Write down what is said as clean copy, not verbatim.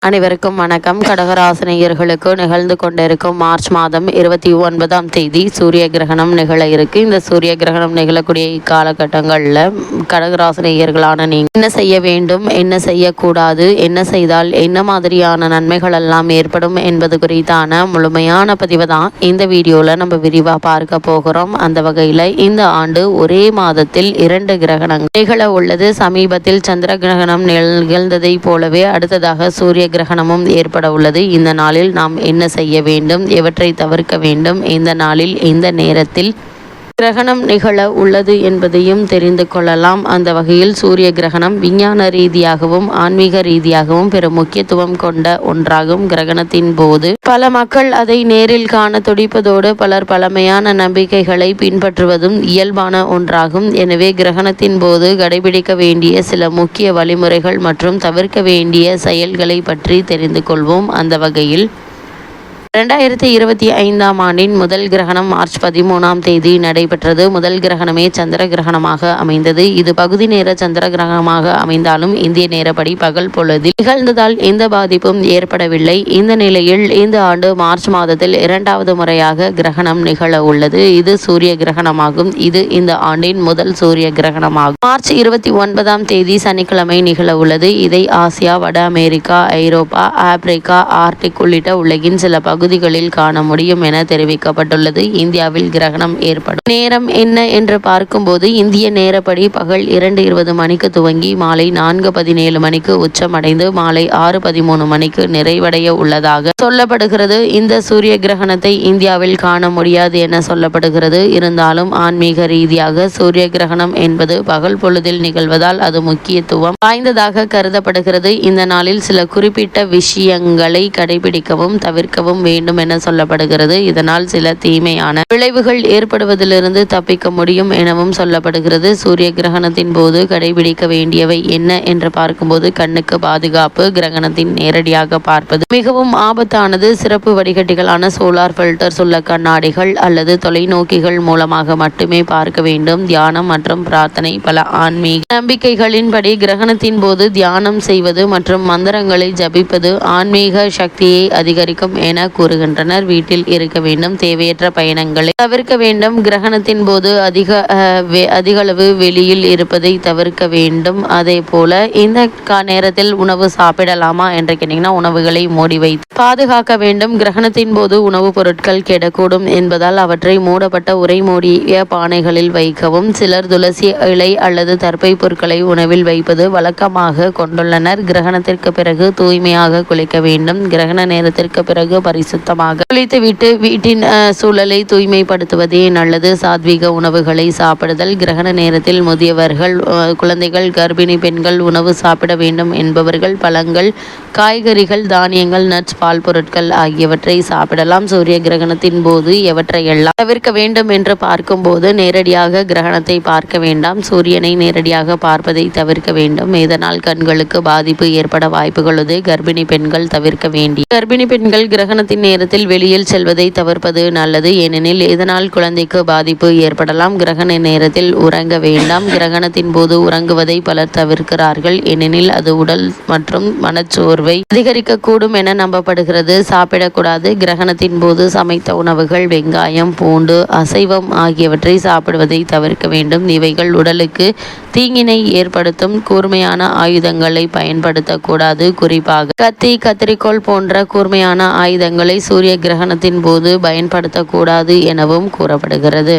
அனைவருக்கும் வணக்கம். கடகராசினியர்களுக்கு நிகழ்ந்து கொண்டிருக்கும் மார்ச் மாதம் 29ஆம் தேதி சூரிய கிரகணம் நிகழ இருக்கு. இந்த சூரிய கிரகணம் நிகழக்கூடிய இக்காலகட்டங்களில் கடகராசினியர்களான நீங்கள் என்ன செய்ய வேண்டும், என்ன செய்யக்கூடாது, என்ன செய்தால் என்ன மாதிரியான நன்மைகள் எல்லாம் ஏற்படும் என்பது குறித்தான முழுமையான பதிவை தான் இந்த வீடியோவில் நம்ம விரிவாக பார்க்க போகிறோம். அந்த வகையில் இந்த ஆண்டு ஒரே மாதத்தில் 2 கிரகணங்கள் நிகழ உள்ளது. சமீபத்தில் சந்திர கிரகணம் நிகழ்ந்ததை போலவே அடுத்ததாக சூரிய கிரகணமும் ஏற்பட உள்ளது. இந்த நாளில் நாம் என்ன செய்ய வேண்டும், எவற்றை தவிர்க்க வேண்டும், இந்த நாளில் இந்த நேரத்தில் கிரகணம் நிகழ உள்ளது என்பதையும் தெரிந்து கொள்ளலாம். அந்த வகையில் சூரிய கிரகணம் விஞ்ஞான ரீதியாகவும் ஆன்மீக ரீதியாகவும் பெரும் முக்கியத்துவம் கொண்ட ஒன்றாகும். கிரகணத்தின் போது பல மக்கள் அதை நேரில் காண துடிப்பதோடு பலர் பழமையான நம்பிக்கைகளை பின்பற்றுவதும் இயல்பான ஒன்றாகும். எனவே கிரகணத்தின் போது கடைபிடிக்க வேண்டிய சில முக்கிய வழிமுறைகள் மற்றும் தவிர்க்க வேண்டிய செயல்களை பற்றி தெரிந்து கொள்வோம். அந்த வகையில் 2025ஆம் ஆண்டின் முதல் கிரகணம் மார்ச் 13ஆம் தேதி நடைபெற்றது. முதல் கிரகணமே சந்திர கிரகணமாக அமைந்தது. இது பகுதி நேர சந்திர கிரகணமாக அமைந்தாலும் இந்திய நேரப்படி பகல் பொழுதில் நிகழ்ந்ததால் எந்த பாதிப்பும் ஏற்படவில்லை. இந்த நிலையில் இந்த ஆண்டு மார்ச் மாதத்தில் 2வது முறையாக கிரகணம் நிகழ உள்ளது. இது சூரிய கிரகணமாகும். இது இந்த ஆண்டின் முதல் சூரிய கிரகணமாகும். மார்ச் 29ஆம் தேதி சனிக்கிழமை நிகழ உள்ளது. இதை ஆசியா, வட அமெரிக்கா, ஐரோப்பா, ஆப்பிரிக்கா, ஆர்டிக் உள்ளிட்ட உலகின் சில பகுதிகளில் காண முடியும் என தெரிவிக்கப்பட்டுள்ளது. இந்தியாவில் கிரகணம் ஏற்படும் நேரம் என்ன என்று பார்க்கும்போது இந்திய நேரப்படி பகல் 2:20 மணிக்கு துவங்கி மாலை 4:17 மணிக்கு உச்சமடைந்து மாலை 6:13 மணிக்கு நிறைவடைய உள்ளதாக சொல்லப்படுகிறது. இந்த சூரிய கிரகணத்தை இந்தியாவில் காண முடியாது என சொல்லப்படுகிறது. இருந்தாலும் ஆன்மீக ரீதியாக சூரிய கிரகணம் என்பது பகல் பொழுதில் நிகழ்வதால் அது முக்கியத்துவம் வாய்ந்ததாக கருதப்படுகிறது. இந்த நாளில் சில குறிப்பிட்ட விஷயங்களை கடைபிடிக்கவும் தவிர்க்கவும் வேண்டும் என சொல்லப்படுகிறது. இதனால் சில தீமையான விளைவுகள் ஏற்படுவதிலிருந்து தப்பிக்க முடியும் எனவும் சொல்லப்படுகிறது. சூரிய கிரகணத்தின் போது கடைபிடிக்க வேண்டியவை என்ன என்று பார்க்கும்போது கண்ணுக்கு பாதுகாப்பு. கிரகணத்தின் நேரடியாக பார்ப்பது மிகவும் ஆபத்தானது. சிறப்பு வடிகட்டிகளான சோலார் ஃபில்டர்ஸ் உள்ள கண்ணாடிகள் அல்லது தொலைநோக்கிகள் மூலமாக மட்டுமே பார்க்க வேண்டும். தியானம் மற்றும் பிரார்த்தனை. பல ஆன்மீக நம்பிக்கைகளின்படி கிரகணத்தின் போது தியானம் செய்வது மற்றும் மந்திரங்களை ஜபிப்பது ஆன்மீக சக்தியை அதிகரிக்கும் என கூறுகின்றனர். வீட்டில் இருக்க வேண்டும். தேவையற்ற பயணங்களை தவிர்க்க வேண்டும். கிரகணத்தின் போது அதிக அளவு வெளியில் இருப்பதை தவிர்க்க வேண்டும். அதே போல இந்த நேரத்தில் உணவு சாப்பிடலாமா என்று கேட்டீங்கன்னா உணவுகளை மூடி வைத்து பாதுகாக்க வேண்டும். கிரகணத்தின் போது உணவுப் பொருட்கள் கெடக்கூடும் என்பதால் அவற்றை மூடப்பட்ட உரை மூடிய பானைகளில் வைக்கவும். சிலர் துளசி இலை அல்லது தர்பை பொருட்களை உணவில் வைப்பது வழக்கமாக கொண்டுள்ளனர். கிரகணத்திற்கு பிறகு தூய்மையாக குளிக்க வேண்டும். கிரகண நேரத்திற்கு பிறகு பரிசுத்தமாக குளித்துவிட்டு வீட்டின் சூழலை தூய்மைப்படுத்துவதே நல்லது. சாத்வீக உணவுகளை சாப்பிடுதல். கிரகண நேரத்தில் முதியவர்கள், குழந்தைகள், கர்ப்பிணி பெண்கள் உணவு சாப்பிட வேண்டும் என்பவர்கள் பழங்கள், காய்கறிகள், தானியங்கள், நட்ஸ், பால் பொருட்கள் ஆகியவற்றை சாப்பிடலாம். சூரிய கிரகணத்தின் போது எவற்றையெல்லாம் தவிர்க்க வேண்டும் என்று பார்க்கும்போது நேரடியாக கிரகணத்தை பார்க்க வேண்டாம். சூரியனை நேரடியாக பார்ப்பதை தவிர்க்க வேண்டும். இதனால் கண்களுக்கு பாதிப்பு ஏற்பட வாய்ப்புள்ளது. கர்ப்பிணி பெண்கள் தவிர்க்க வேண்டிய கர்ப்பிணி பெண்கள் கிரகணத்தின் நேரத்தில் வெளியில் செல்வதை தவிர்ப்பது நல்லது. ஏனெனில் இதனால் குழந்தைக்கு பாதிப்பு ஏற்படலாம். கிரகண நேரத்தில் உறங்க வேண்டாம். கிரகணத்தின் போது உறங்குவதை பலர் தவிர்க்கிறார்கள். ஏனெனில் அது உடல் மற்றும் மனச்சோர்வை அதிகரிக்கக்கூடும் என நம்பப்படுகிறது. சாப்பிடக்கூடாது. கிரகணத்தின் போது சமைத்த உணவுகள், வெங்காயம், பூண்டு, அசைவம் ஆகியவற்றை சாப்பிடுவதை தவிர்க்க வேண்டும். இவைகள் உடலுக்கு தீங்கினை ஏற்படுத்தும். கூர்மையான ஆயுதங்களை பயன்படுத்தக்கூடாது. குறிப்பாக கத்தி, கத்திரிக்கோள் போன்ற கூர்மையான ஆயுதங்களை சூரிய கிரகணத்தின் போது பயன்படுத்தக்கூடாது எனவும் கூறப்படுகிறது.